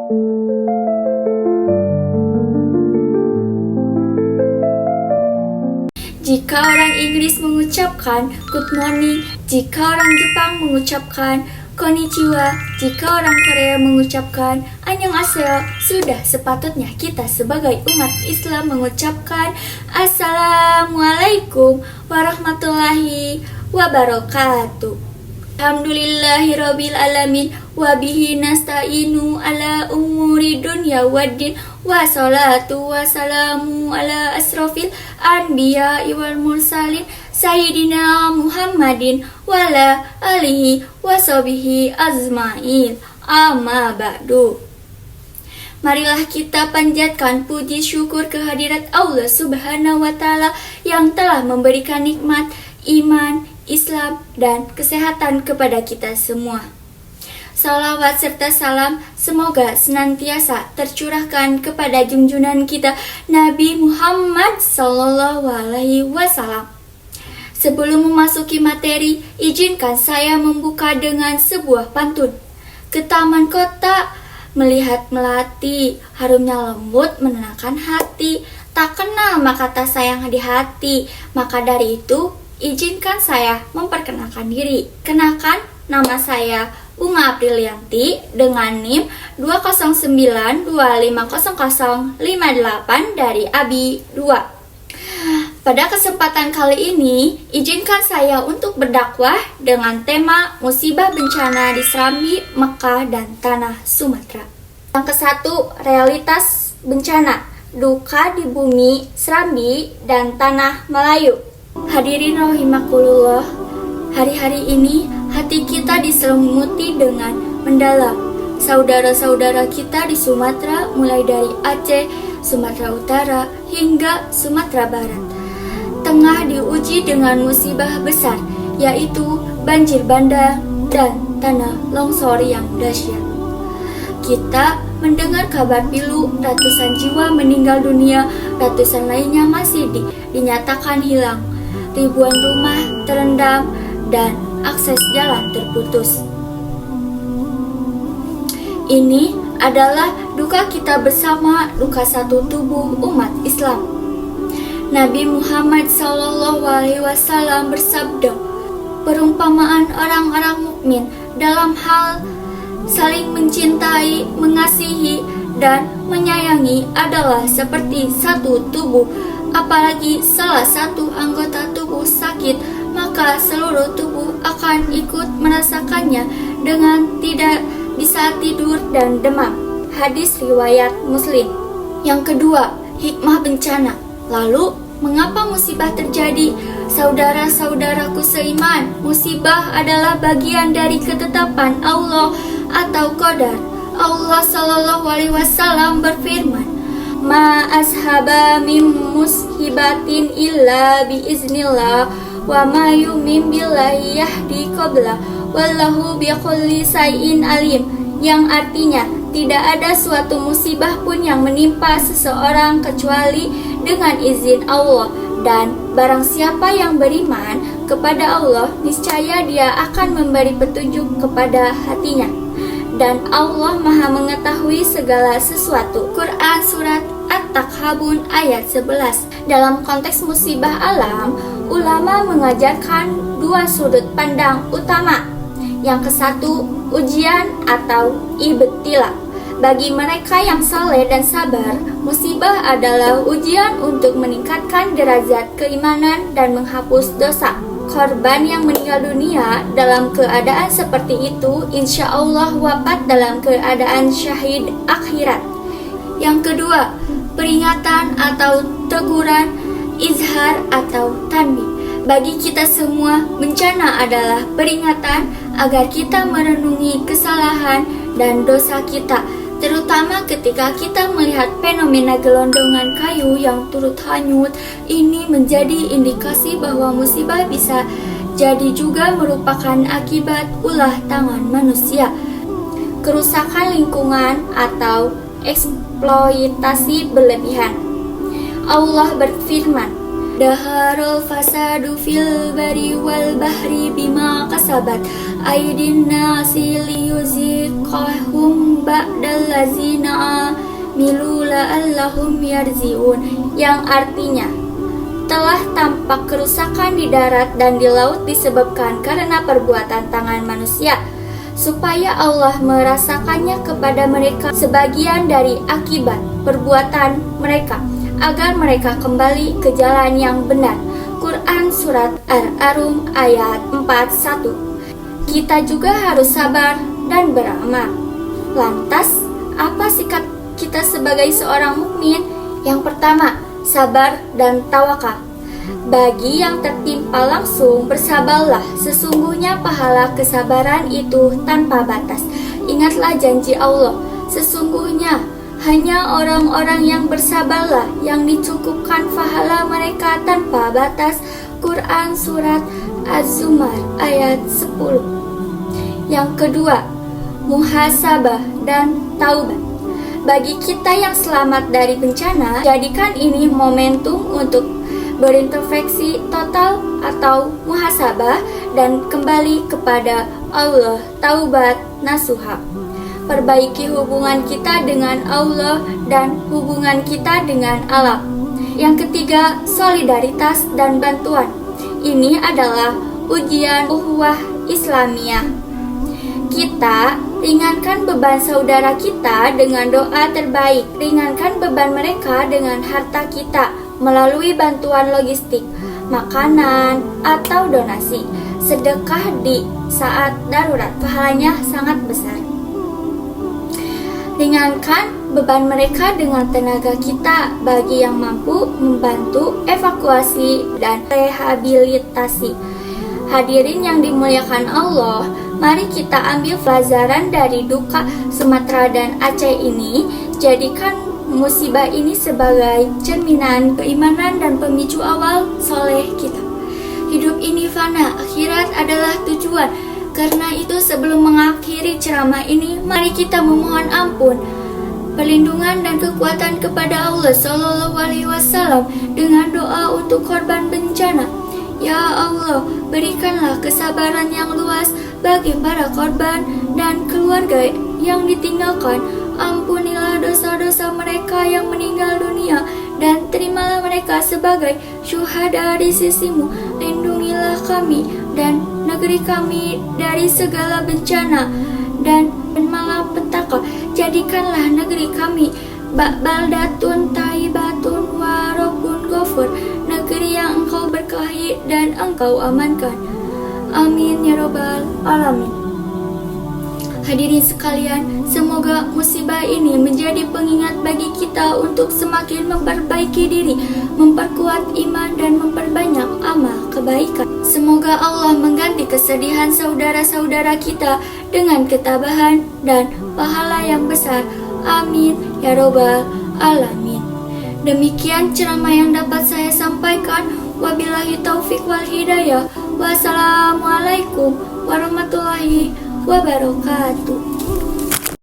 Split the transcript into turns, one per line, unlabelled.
Jika orang Inggris mengucapkan good morning, jika orang Jepang mengucapkan konnichiwa, jika orang Korea mengucapkan annyeonghaseyo, sudah sepatutnya kita sebagai umat Islam mengucapkan assalamualaikum warahmatullahi wabarakatuh. Alhamdulillahirabbil alamin wa bihi nasta'inu ala umuri dunya waddin wa salatu wa salamu ala asrofil anbiya'i wal mursalin sayyidina Muhammadin wa ala alihi wa sahbihi azmain, amma ba'du. Marilah kita panjatkan puji syukur kehadirat Allah Subhanahu wa Ta'ala yang telah memberikan nikmat iman, Islam, dan kesehatan kepada kita semua. Salawat serta salam semoga senantiasa tercurahkan kepada junjungan kita Nabi Muhammad SAW. Sebelum memasuki materi, izinkan saya membuka dengan sebuah pantun. Ke taman kota, melihat melati, harumnya lembut menenangkan hati. Tak kenal maka tak sayang di hati, maka dari itu izinkan saya memperkenalkan diri. Kenalkan, nama saya Bunga Aprilianti dengan NIM 209250058 dari ABI 2. Pada kesempatan kali ini, izinkan saya untuk berdakwah dengan tema musibah bencana di Serambi, Mekah, dan Tanah Sumatera. Yang ke-1, realitas bencana, duka di bumi, Serambi, dan Tanah Melayu. Hadirin rahimakumullah, hari-hari ini hati kita diselimuti dengan mendalam. Saudara-saudara kita di Sumatera, mulai dari Aceh, Sumatera Utara, hingga Sumatera Barat, tengah diuji dengan musibah besar, yaitu banjir bandang dan tanah longsor yang dahsyat. Kita mendengar kabar pilu, ratusan jiwa meninggal dunia, ratusan lainnya masih dinyatakan hilang. Ribuan rumah terendam dan akses jalan terputus. Ini adalah duka kita bersama, duka satu tubuh umat Islam. Nabi Muhammad SAW bersabda, perumpamaan orang-orang mukmin dalam hal saling mencintai, mengasihi, dan menyayangi adalah seperti satu tubuh. Apalagi salah satu anggota tubuh sakit, maka seluruh tubuh akan ikut merasakannya dengan tidak bisa tidur dan demam. Hadis riwayat Muslim. Yang kedua, hikmah bencana. Lalu, mengapa musibah terjadi? Saudara-saudaraku seiman, musibah adalah bagian dari ketetapan Allah atau qadar. Allah SAW berfirman, ma ashaba min mushibatin illa biiznillah wa ma yu'min billahi yahdi qabla wallahu bikulli syai'in alim, yang artinya tidak ada suatu musibah pun yang menimpa seseorang kecuali dengan izin Allah, dan barang siapa yang beriman kepada Allah niscaya dia akan memberi petunjuk kepada hatinya, dan Allah Maha mengetahui segala sesuatu. Quran Surat At-Takhabun ayat 11. Dalam konteks musibah alam, ulama mengajarkan dua sudut pandang utama. Yang ke-1, ujian atau ibtila. Bagi mereka yang saleh dan sabar, musibah adalah ujian untuk meningkatkan derajat keimanan dan menghapus dosa. Korban yang meninggal dunia dalam keadaan seperti itu insya Allah wafat dalam keadaan syahid akhirat. Yang kedua, peringatan atau teguran, izhar atau tanbih. Bagi kita semua, bencana adalah peringatan agar kita merenungi kesalahan dan dosa kita, terutama ketika kita melihat fenomena gelondongan kayu yang turut hanyut. Ini menjadi indikasi bahwa musibah bisa jadi juga merupakan akibat ulah tangan manusia. Kerusakan lingkungan atau eksploitasi berlebihan. Allah berfirman, Daharul fasadu fil bari wal bahri bima kasabat aydin nasi liyuziqahum ba'dallazina amilu la'allahum yarji'un, yang artinya telah tampak kerusakan di darat dan di laut disebabkan karena perbuatan tangan manusia, supaya Allah merasakannya kepada mereka sebagian dari akibat perbuatan mereka, agar mereka kembali ke jalan yang benar. Quran Surat Ar-Rum ayat 41. Kita juga harus sabar dan beramal. Lantas, apa sikap kita sebagai seorang mukmin? Yang pertama, sabar dan tawakal. Bagi yang tertimpa langsung, bersabarlah. Sesungguhnya pahala kesabaran itu tanpa batas. Ingatlah janji Allah, sesungguhnya hanya orang-orang yang bersabarlah yang dicukupkan pahala mereka tanpa batas. Quran Surat Az-Zumar ayat 10. Yang kedua, muhasabah dan taubat. Bagi kita yang selamat dari bencana, jadikan ini momentum untuk berintrospeksi total atau muhasabah dan kembali kepada Allah, taubat nasuha. Perbaiki hubungan kita dengan Allah dan hubungan kita dengan alam. Yang ketiga, solidaritas dan bantuan. Ini adalah ujian ukhuwah Islamiyah. Kita ringankan beban saudara kita dengan doa terbaik. Ringankan beban mereka dengan harta kita melalui bantuan logistik, makanan, atau donasi. Sedekah di saat darurat pahalanya sangat besar. Ringankan beban mereka dengan tenaga kita bagi yang mampu membantu evakuasi dan rehabilitasi. Hadirin yang dimuliakan Allah, mari kita ambil pelajaran dari duka Sumatera dan Aceh ini. Jadikan musibah ini sebagai cerminan keimanan dan pemicu awal soleh kita. Hidup ini fana, akhirat adalah tujuan. Karena itu sebelum mengakhiri ceramah ini, mari kita memohon ampun, perlindungan dan kekuatan kepada Allah Shallallahu Alaihi Wasallam dengan doa untuk korban bencana. Ya Allah, berikanlah kesabaran yang luas bagi para korban dan keluarga yang ditinggalkan. Ampunilah dosa-dosa mereka yang meninggal dunia dan terimalah mereka sebagai syuhada di sisimu. Lindungilah kami dan negeri kami dari segala bencana dan malapetaka. Jadikanlah negeri kami baldatun taibatun warobun ghafur, negeri yang Engkau berkahi dan Engkau amankan. Amin ya robbal alamin. Hadirin sekalian, semoga musibah ini menjadi pengingat bagi kita untuk semakin memperbaiki diri, memperkuat iman dan memperbanyak amal kebaikan. Semoga Allah mengganti kesedihan saudara-saudara kita dengan ketabahan dan pahala yang besar. Amin ya robbal alamin. Demikian ceramah yang dapat saya sampaikan. Wabillahi taufik wal hidayah. Wassalamualaikum warahmatullahi wabarakatuh.